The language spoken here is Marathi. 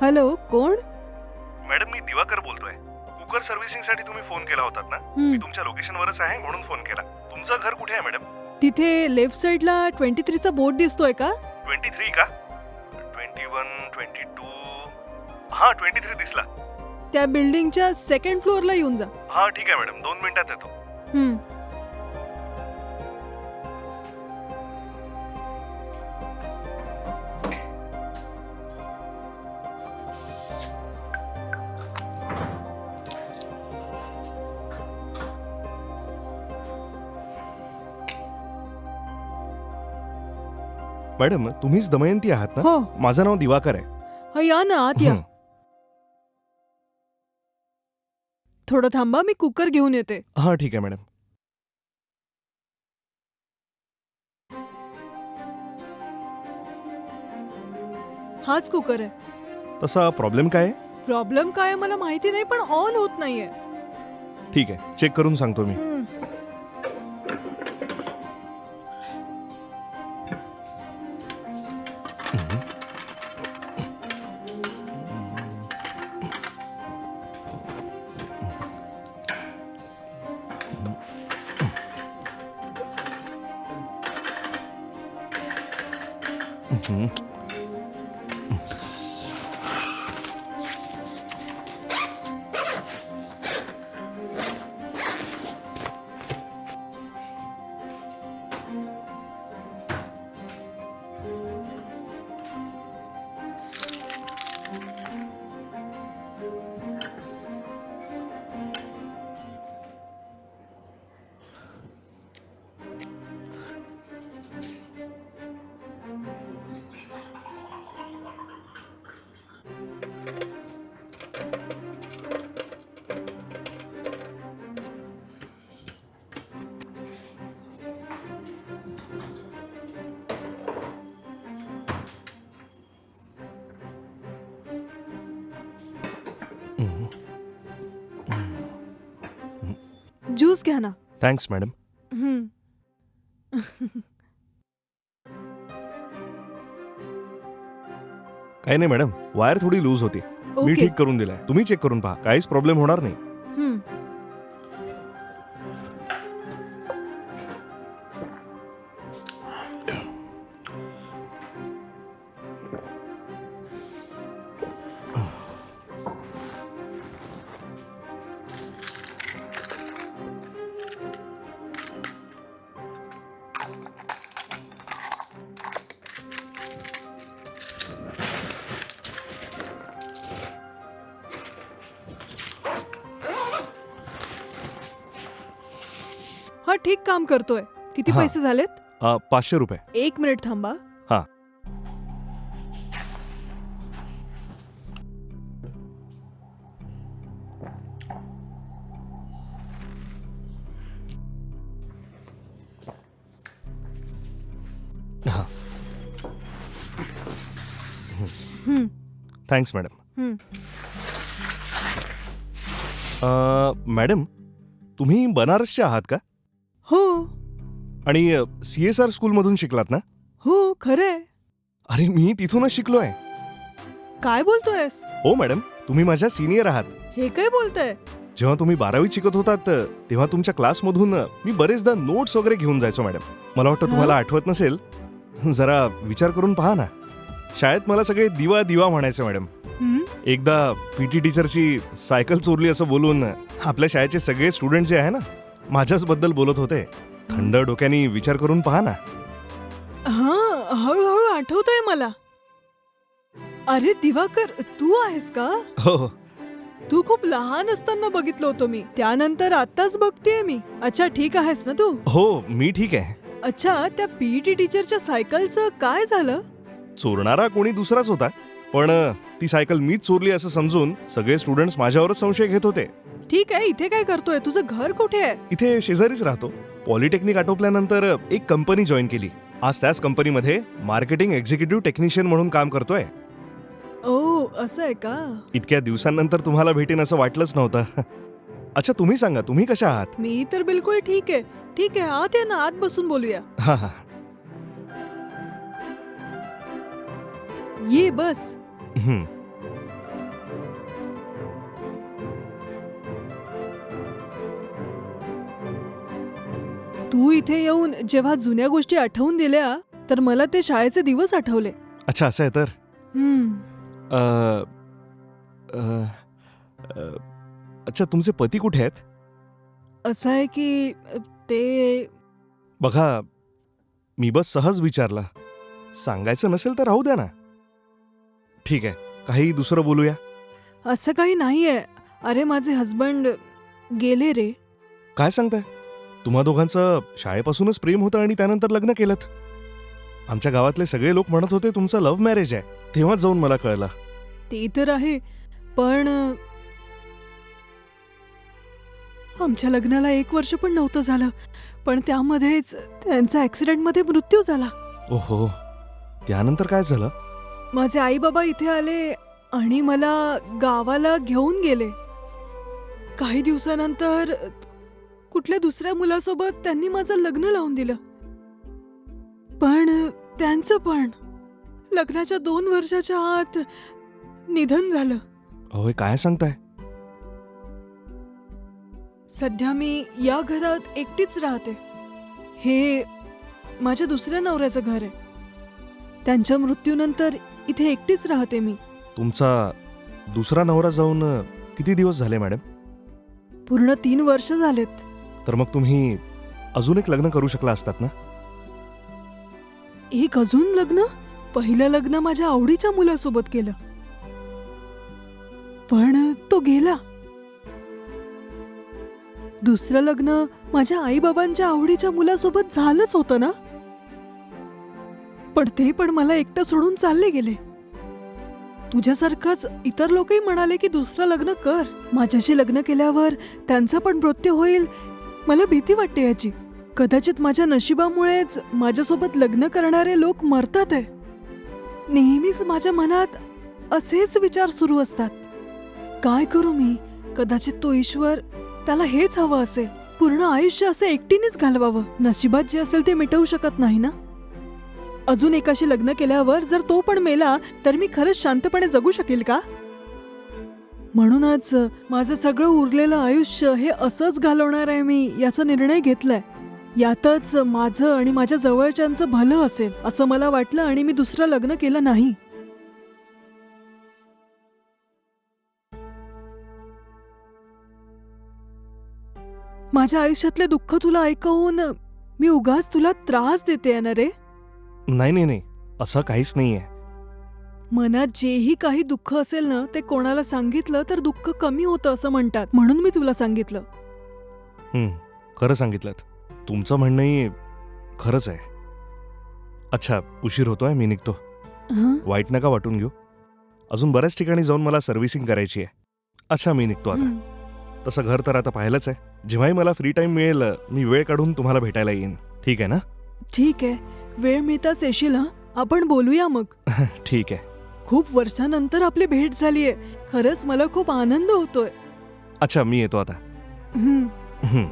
हॅलो, कोण? मॅडम, मी दिवाकर बोलतोय. कुकर सर्व्हिसिंग साठी तुम्ही फोन केला होतात ना? मी तुमच्या लोकेशनवरच आहे म्हणून फोन केला. तुमचं घर कुठे आहे मॅडम? तिथे लेफ्ट साइडला 23 चा बोर्ड दिसतोय का? 23 का? 21, 22. हा, 23 दिसला. त्या बिल्डिंगच्या सेकंड फ्लोअरला येऊन जा. हा ठीक आहे मॅडम, 2 मिनिटात येतो. हं. मॅडम, तुम्हीच दमयंती आहात ना? हो. माझं नाव दिवाकर आहे. हा, या ना, आत या. हं. थोडं थांबा, मी कुकर घेऊन येते. हा ठीक आहे मॅडम. हाच कुकर आहे. तसा प्रॉब्लेम काय आहे? प्रॉब्लेम काय आहे मला माहिती नाही, पण ऑन होत नाहीये. ठीक आहे, चेक करून सांगतो मी. हं. हं. ज्यूस घ्या ना. Thanks madam. हं. काही नाही मॅडम, वायर थोडी लूज होती. मी ओके. ठीक करून दिलाय. तुम्ही चेक करून पहा, काहीच प्रॉब्लेम होणार नाही. हं. हा ठीक काम करतोय. किती हा. पैसे झालेत? 500 रुपये. 1 मिनिट थांबा. हा. हा. हं. Thanks madam. हं. मॅडम, तुम्ही बनारसच्या आहात का? हो. आणि CSR स्कूलमधून शिकलात ना? हो, खरंय. अरे, मी तिथूनच शिकलोय. काय बोलतोयस? हो मॅडम, तुम्ही माझ्या सिनियर आहात. हे काय बोलतोय? जेव्हा तुम्ही 12वीत शिकत होतात तेव्हा तुमच्या क्लासमधून मी बरेचदा नोट्स वगैरे घेऊन जायचो मॅडम. मला वाटतं तुम्हाला आठवत नसेल. जरा विचार करून पहा ना. शाळेत मला सगळे दिवा दिवा म्हणायचे मॅडम. हं? एकदा PT टीचरची सायकल चोरली असं बोलून आपल्या शाळेचे सगळे स्टुडंट जे आहे ना, माझ्याच बद्दल बोलत होते. थंड डोक्याने विचार करून पहा ना. हां, हळूहळू आठवतंय मला. अरे दिवाकर, तू आहेस का? हो हो. तू खूप लहान असताना बघितलं होतं मी. त्यानंतर आत्ताच बघतेय मी. अच्छा, ठीक आहेस ना तू? हो, मी ठीक आहे. अच्छा, त्या PET टीचरच्या सायकलचं काय झालं? चोरणारा कोणी दुसराच होता, पण ती सायकल मीच चोरली असं समजून सगळे स्टुडंट्स माझ्यावरच संशय घेत होते. ठीक आहे, इथे काय करतोय? तुझं घर कुठे आहे? इथे शेजारीच राहतो. पॉलिटेक्निक आटोपल्यानंतर एक कंपनी जॉईन केली. आज त्याच कंपनीमध्ये मार्केटिंग एक्झिक्युटिव्ह टेक्निशियन म्हणून काम करतोय. ओ, असं आहे का? इतक्या दिवसांनंतर तुम्हाला भेटेन असं वाटलंच नव्हतं. अच्छा, तुम्ही सांगा, तुम्ही कशा आहात? मी तर बिलकुल ठीक आहे. ठीक आहे, आत ये ना, आत बसून बोलूया. हा हा. ये बस. हं. तू इथे येऊन जेव्हा जुन्या गोष्टी आठवून दिल्या तर मला ते शाळेचे दिवस आठवले. अच्छा असं आहे तर हम्म. अ, अ, अ, अच्छा तुमचे पती कुठे आहेत? असं आहे की ते बघा मी बस सहज विचारला. सांगायचं नसेल तर राहू द्या ना. ठीक आहे, काही दुसरं बोलूया. असं काही नाहीये. अरे माझे हस्बंड गेले रे. काय सांगताय? तुम्हा दोघांचं शाळेपासूनच प्रेम होतं आणि त्यानंतर लग्न केलं. आमच्या गावातले सगळे लोक म्हणत होते तुमचं लव्ह मॅरेज आहे. तेव्हाच जाऊन मला कळलं. ते तर आहे, पण आमच्या लग्नाला 1 वर्ष पण नव्हतं झालं, पण त्यामध्येच त्यांचा ॲक्सिडेंटमध्ये मृत्यू झाला. ओहो, त्यानंतर काय झालं? माझे आई बाबा इथे आले आणि मला गावाला घेऊन गेले. काही दिवसानंतर कुठल्या दुसऱ्या मुलासोबत त्यांनी माझं लग्न लावून दिलं. पण त्यांचं पण लग्नाच्या 2 वर्षाच्या आत निधन झालं. अहो हे काय सांगताय? सध्या मी या घरात एकटीच राहते. हे माझ्या दुसऱ्या नवऱ्याचं घर आहे. त्यांच्या मृत्यूनंतर इथे एकटीच राहते मी. तुमचा दुसरा नवरा जाऊन किती दिवस झाले मॅडम? पूर्ण 3 वर्ष झालेत. तर मग तुम्ही अजून एक लग्न करू शकला असतात ना? एक अजून लग्न? पहिलं लग्न माझ्या आवडीच्या मुलासोबत केलं, पण तो गेला. दुसरं लग्न माझ्या आईबाबांच्या आवडीच्या मुलासोबत झालंच होतं ना, पण ते पण मला एकटं सोडून चालले गेले. तुझ्यासारखंच इतर लोकही म्हणाले की दुसरं लग्न कर. माझ्याशी लग्न केल्यावर त्यांचा पण मृत्यू होईल, मला भीती वाटते याची. कदाचित माझ्या नशिबामुळेच माझ्यासोबत लग्न करणारे लोक मरतात आहे. नेहमीच माझ्या मनात असेच विचार सुरू असतात. काय करू मी? कदाचित तो ईश्वर, त्याला हेच हवं असेल, पूर्ण आयुष्य असं एकटीनेच घालवावं. नशिबात जे असेल ते मिटवू शकत नाही ना. अजून एकाशी लग्न केल्यावर जर तो पण मेला तर मी खरंच शांतपणे जगू शकेल का? म्हणूनच माझं सगळं उरलेलं आयुष्य हे असंच घालवणार आहे मी, याचा निर्णय घेतलाय. यातच माझं आणि माझ्या जवळच्यांचं भलं असेल असं मला वाटलं आणि मी दुसरं लग्न केलं नाही. माझ्या आयुष्यातले दुःख तुला ऐकवून मी उगाच तुला त्रास देते ना रे. नाही नाही नाही, असं काहीच नाहीये. मनात जेही काही दुःख असेल ना ते कोणाला सांगितलं तर दुःख कमी होतं असं म्हणतात, म्हणून मी तुला सांगितलं. खरं सांगितलं. तुमचं म्हणणंही खरंच आहे. अच्छा उशीर होतोय, मी निघतो. हं? वाईट नका वाटून घेऊ. अजून बऱ्याच ठिकाणी जाऊन मला सर्व्हिसिंग करायची आहे. अच्छा मी निघतो आता. तसं घर तर आता पाहिलंच आहे. जेव्हाही मला फ्री टाइम मिळेल मी वेळ काढून तुम्हाला भेटायला येईन. ठीक आहे ना? ठीक आहे, वेळ मिळताच येशील हं? आपण बोलूया मग. ठीक आहे. खूप वर्षानंतर आपली भेट झालीये. खरंच मला खूप आनंद होतोय. अच्छा मी येतो आता. हं. हं.